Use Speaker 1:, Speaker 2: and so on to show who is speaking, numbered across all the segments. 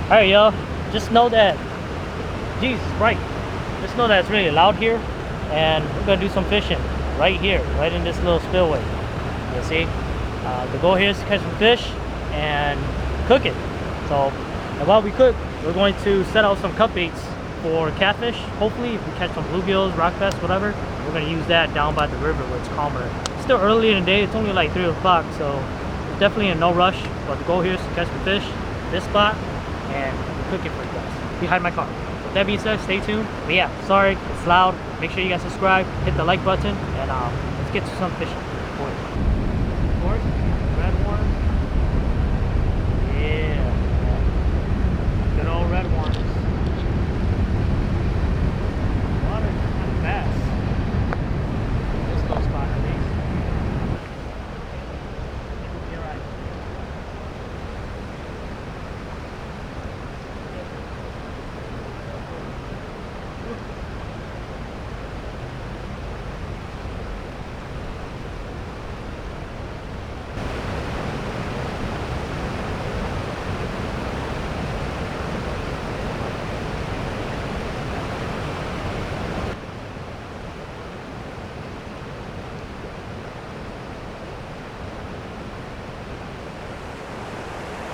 Speaker 1: Alright, y'all, just know that, Jesus, right, just know that it's really loud here, and we're gonna do some fishing right here, right in this little spillway. You see, the goal here is to catch some fish and cook it. So, and while we cook, we're going to set out some cut baits for catfish. Hopefully, if we catch some bluegills, rock bass, whatever, we're gonna use that down by the river where it's calmer. It's still early in the day, it's only like 3 o'clock, so definitely in no rush. But the goal here is to catch some fish, this spot, and cook it for you guys behind my car. With that being said, stay tuned. But yeah, sorry, it's loud. Make sure you guys subscribe, hit the like button, and let's get to some fishing. Of course, red worm. Yeah, good old red worms. Water's kind of fast. This little spot at least. You're right.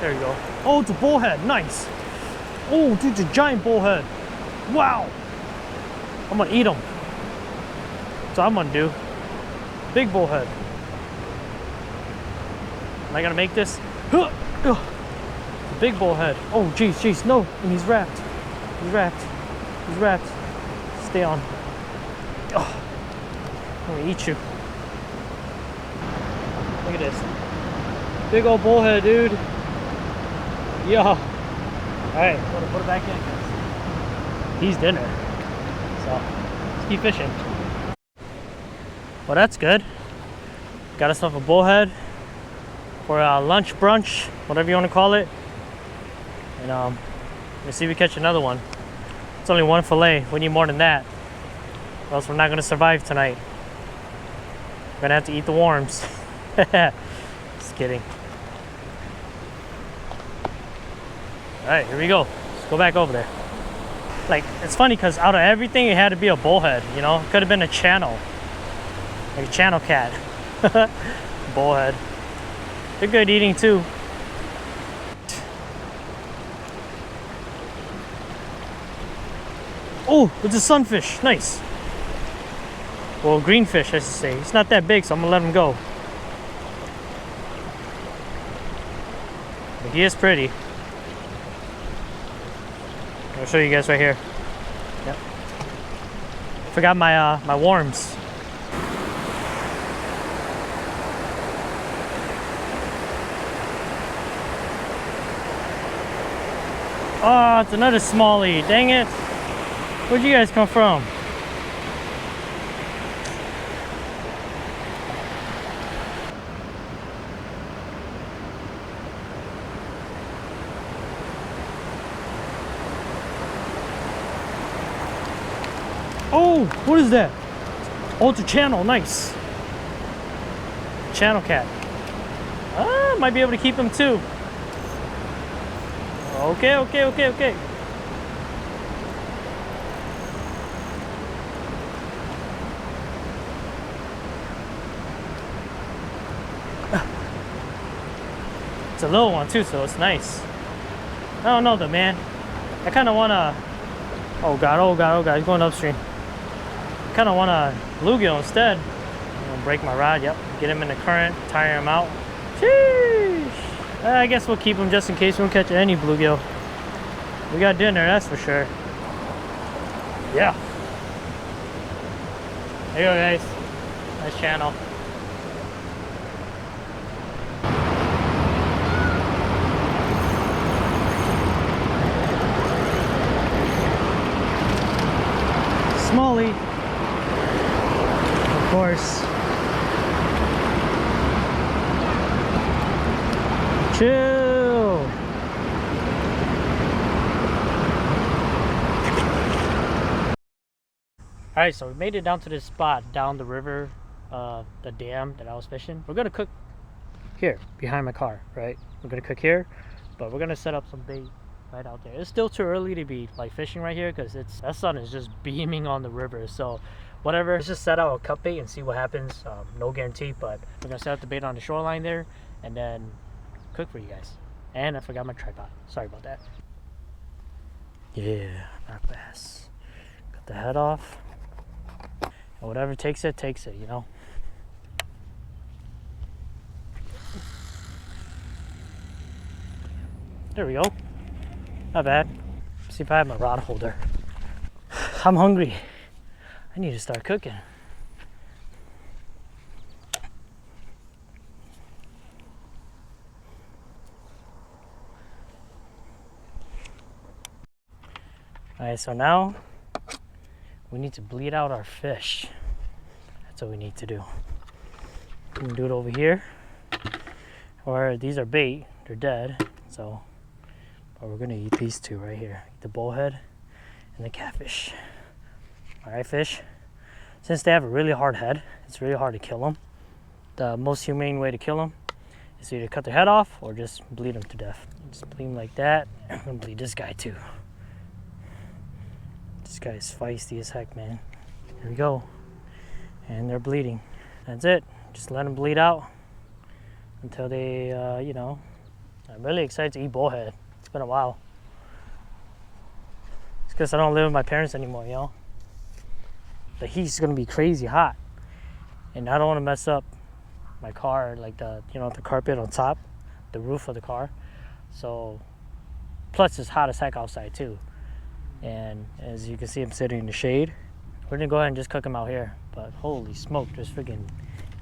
Speaker 1: There you go. Oh, it's a bullhead. Nice. Oh, dude, it's a giant bullhead. Wow. I'm gonna eat them. That's what I'm gonna do. Big bullhead. Am I gonna make this? It's a big bullhead. Oh, jeez, jeez. No. And he's wrapped. He's wrapped. He's wrapped. Stay on. Oh, I'm gonna eat you. Look at this. Big old bullhead, dude. Yo. Alright, put it back in, guys. He's dinner. So, let's keep fishing. Well, that's good. Got ourselves a bullhead for lunch, brunch, whatever you want to call it. And let's see if we catch another one. It's only one fillet. We need more than that, or else we're not going to survive tonight. We're going to have to eat the worms. Just kidding. Alright, here we go. Let's go back over there. Like, it's funny because out of everything, it had to be a bullhead, you know? It could have been a channel. Like a channel cat. Bullhead. They're good eating too. Oh, it's a sunfish. Nice. Well, greenfish, I should say. It's not that big, so I'm gonna let him go. But he is pretty. I'll show you guys right here. Yep. Forgot my my worms. Oh, it's another smallie. Dang it. Where'd you guys come from? Oh, what is that? Oh, it's a channel. Nice. Channel cat. Might be able to keep him too. Okay, okay, okay, okay. It's a little one too, so it's nice. I don't know though, man. I kind of want to... Oh god, oh god, oh god, he's going upstream. I kind of want a bluegill instead. I'm gonna break my rod, yep. Get him in the current, tire him out. Sheesh. I guess we'll keep him just in case we don't catch any bluegill. We got dinner, that's for sure. Yeah. There you go, guys. Nice channel. Smallie, of course. Chill. Alright, so we made it down to this spot down the river, the dam that I was fishing. We're gonna cook here behind my car, right? We're gonna cook here, but we're gonna set up some bait right out there. It's still too early to be like fishing right here because that sun is just beaming on the river. So whatever, let's just set out a cut bait and see what happens. No guarantee, but we're gonna set up the bait on the shoreline there and then cook for you guys. And I forgot my tripod. Sorry about that. Yeah, not bass. Cut the head off. And whatever takes it, you know. There we go. Not bad. See if I have my rod holder. I'm hungry. I need to start cooking. Alright, so now we need to bleed out our fish. That's what we need to do. We can do it over here. Or these are bait, they're dead. So, but we're gonna eat these two right here. The bullhead and the catfish. Alright, fish. Since they have a really hard head, it's really hard to kill them. The most humane way to kill them is either cut their head off or just bleed them to death. Just bleed them like that. I'm gonna bleed this guy too. This guy's feisty as heck, man. Here we go. And they're bleeding. That's it. Just let them bleed out until they, you know. I'm really excited to eat bullhead. It's been a while. It's because I don't live with my parents anymore, you know. The heat's gonna be crazy hot, and I don't want to mess up my car, like the, you know, the carpet on top, the roof of the car. So, plus it's hot as heck outside too. And as you can see, I'm sitting in the shade. We're gonna go ahead and just cook them out here. But holy smoke, there's freaking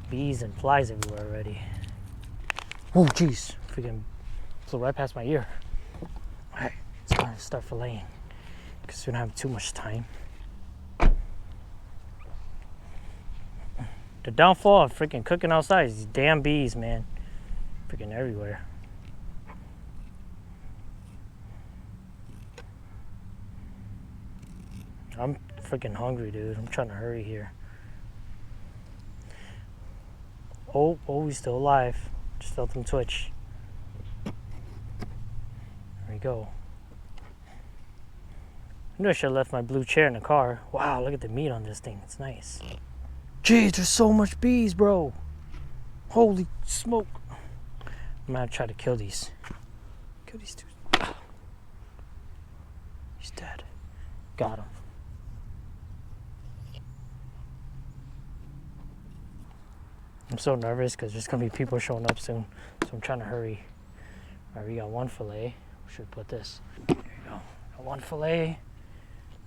Speaker 1: bees and flies everywhere already. Oh jeez, freaking flew right past my ear. All right, let's go ahead and start filleting because we don't have too much time. The downfall of freaking cooking outside is these damn bees, man. Freaking everywhere. I'm freaking hungry, dude. I'm trying to hurry here. Oh, he's still alive. Just felt him twitch. There we go. I knew I should have left my blue chair in the car. Wow, look at the meat on this thing. It's nice. Jeez, there's so much bees, bro. Holy smoke. I'm gonna try to kill these. Kill these two. He's dead. Got him. I'm so nervous because there's gonna be people showing up soon. So I'm trying to hurry. All right, we got one fillet. We should put this. There you go. Got one fillet.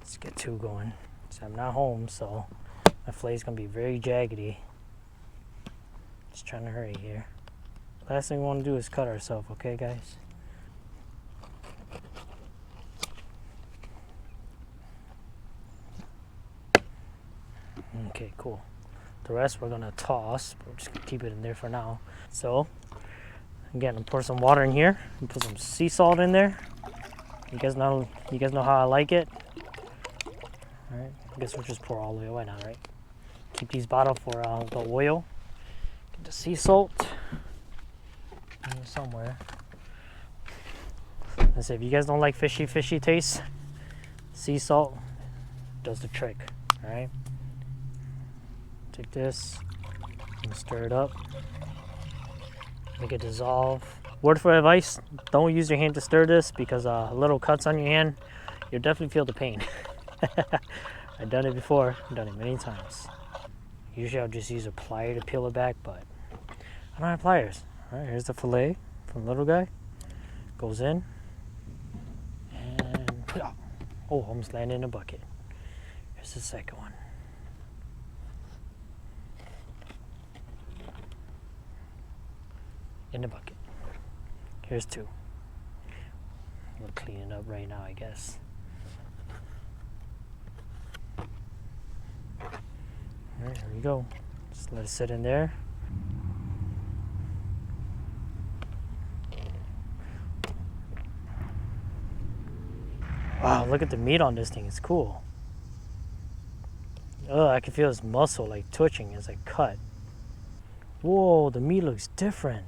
Speaker 1: Let's get two going. So I'm not home, so my fillet's gonna be very jaggedy. Just trying to hurry here. Last thing we want to do is cut ourselves, okay, guys? Okay, cool. The rest we're gonna toss, but we're just gonna keep it in there for now. So, again, I'm pour some water in here and put some sea salt in there. You guys know how I like it. All right, I guess we'll just pour all the way away now, right? Keep these bottled for the oil. Get the sea salt somewhere. Let's say if you guys don't like fishy taste, sea salt does the trick. All right. Take this and stir it up. Make it dissolve. Word for advice: don't use your hand to stir this because little cuts on your hand, you'll definitely feel the pain. I've done it before. I've done it many times. Usually I'll just use a plier to peel it back, but I don't have pliers. All right, here's the fillet from the little guy. Goes in. And, oh, almost landed in a bucket. Here's the second one. In the bucket. Here's two. We'll clean it up right now, I guess. Alright, here we go. Just let it sit in there. Wow, look at the meat on this thing. It's cool. Oh, I can feel his muscle like twitching as I cut. Whoa, the meat looks different.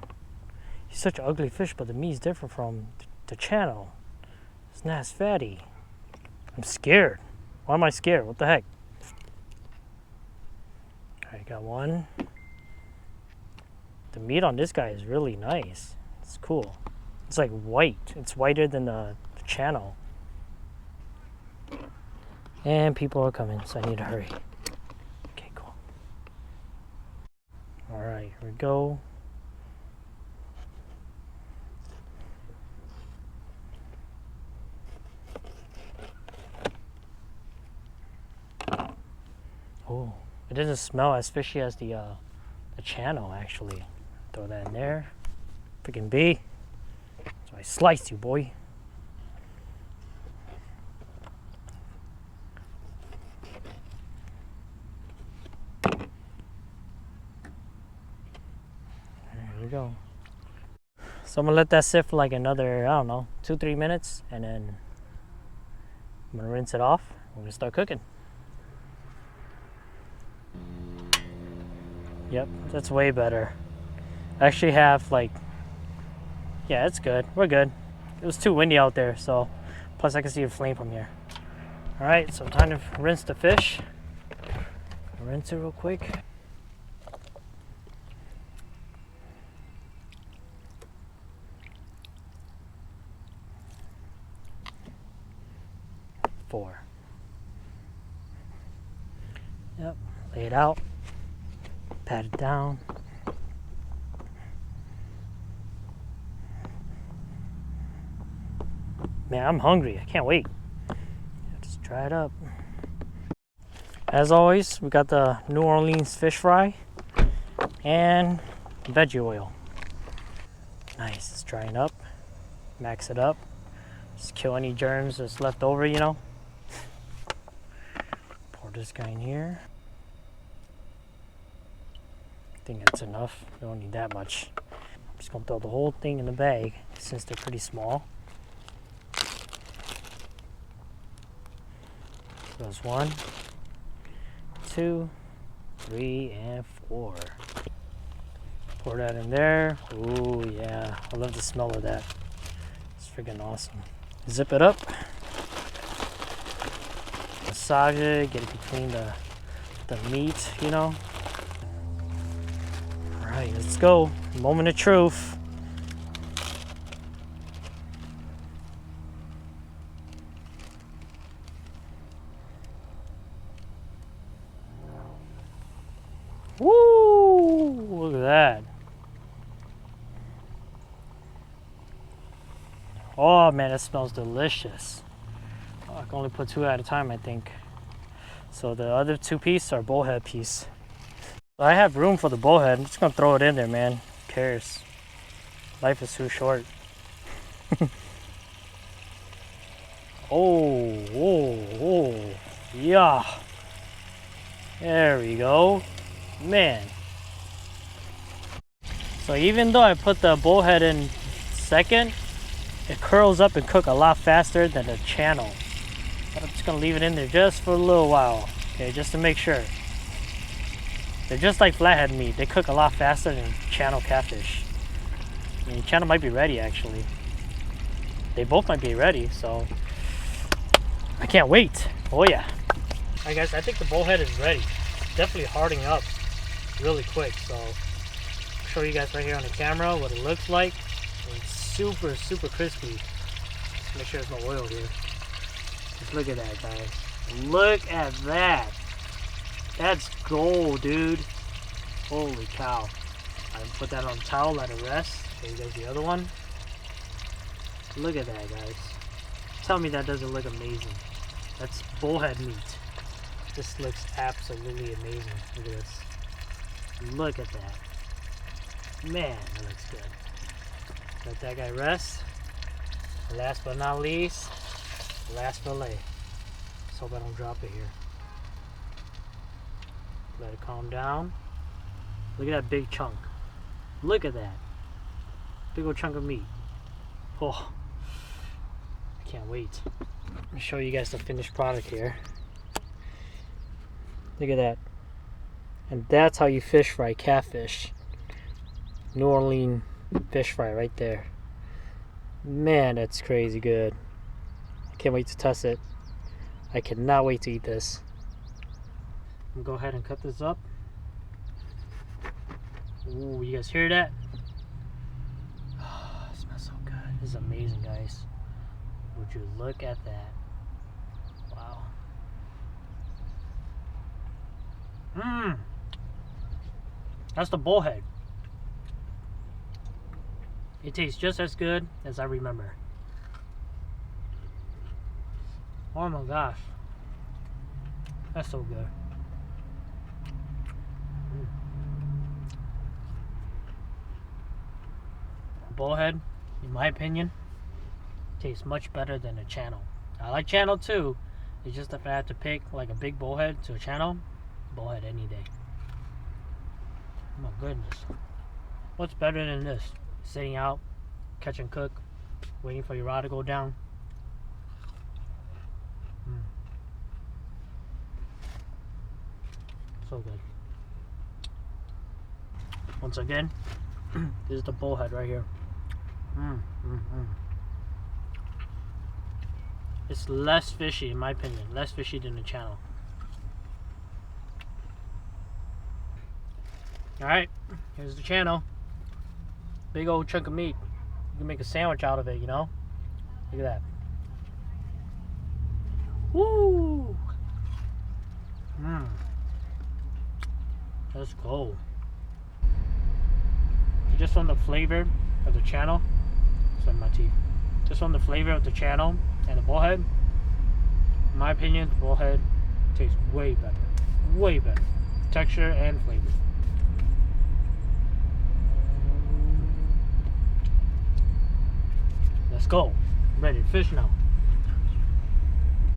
Speaker 1: He's such an ugly fish, but the meat is different from the channel. It's not as fatty. I'm scared. Why am I scared? What the heck? Alright, got one. The meat on this guy is really nice. It's cool. It's like white. It's whiter than the channel. And people are coming, so I need to hurry. Okay, cool. Alright, here we go. Oh, it doesn't smell as fishy as the channel, actually. Throw that in there. Freaking bee. So I sliced you, boy. There we go. So I'm gonna let that sit for like another, I don't know, 2-3 minutes, and then I'm gonna rinse it off. We're gonna start cooking. Yep, that's way better. I actually have like, yeah, it's good. We're good. It was too windy out there, so plus I can see a flame from here. All right, so time to rinse the fish. Rinse it real quick. Four. Yep, lay it out. Pat it down. Man, I'm hungry. I can't wait. Just dry it up. As always, we got the New Orleans fish fry and veggie oil. Nice. It's drying up. Max it up. Just kill any germs that's left over, you know. Pour this guy in here. I think that's enough. We don't need that much. I'm just gonna throw the whole thing in the bag since they're pretty small. Goes 1, 2, 3, and 4. Pour that in there. Ooh, yeah. I love the smell of that. It's freaking awesome. Zip it up. Massage it. Get it between the meat, you know. Alright, let's go. Moment of truth. Woo! Look at that. Oh man, it smells delicious. Oh, I can only put 2 at a time, I think. So the other 2 pieces are bullhead piece. I have room for the bullhead. I'm just gonna throw it in there, man. Who cares? Life is too short. Oh, yeah. There we go. Man. So even though I put the bullhead in second, it curls up and cooks a lot faster than the channel. But I'm just gonna leave it in there just for a little while, okay, just to make sure. They're just like flathead meat. They cook a lot faster than channel catfish. I mean, channel might be ready actually. They both might be ready, so I can't wait. Oh yeah. Alright guys, I think the bullhead is ready. It's definitely hardening up really quick, so I'll show you guys right here on the camera what it looks like. It's super crispy. Just make sure there's no oil here. Just look at that, guys. Look at that. That's gold, dude. Holy cow. I put that on a towel, let it rest. Show you guys the other one. Look at that, guys. Tell me that doesn't look amazing. That's bullhead meat. This looks absolutely amazing. Look at this. Look at that. Man, that looks good. Let that guy rest. Last but not least, last fillet. Just hope I don't drop it here. Let it calm down. Look at that big chunk. Look at that. Big old chunk of meat. Oh, I can't wait. Let me show you guys the finished product here. Look at that. And that's how you fish fry catfish. New Orleans fish fry right there. Man, that's crazy good. can't wait to test it. I cannot wait to eat this. I'm gonna go ahead and cut this up. Ooh, you guys hear that? Oh, it smells so good. This is amazing, guys. Would you look at that? Wow. Mmm. That's the bullhead. It tastes just as good as I remember. Oh my gosh. That's so good. Bullhead, in my opinion, tastes much better than a channel. I like channel too. It's just if I had to pick like a big bullhead to a channel, bullhead any day. Oh my goodness. What's better than this? Sitting out, catch and cook, waiting for your rod to go down. So good. Once again, this is the bullhead right here. It's less fishy, in my opinion. Less fishy than the channel. Alright, here's the channel. Big old chunk of meat. You can make a sandwich out of it, you know? Look at that. Woo! Let's go. Just from the flavor of the channel, sorry, my teeth. Just from the flavor of the channel and the bullhead, in my opinion, the bullhead tastes way better. Way better. Texture and flavor. Let's go. I'm ready to fish now.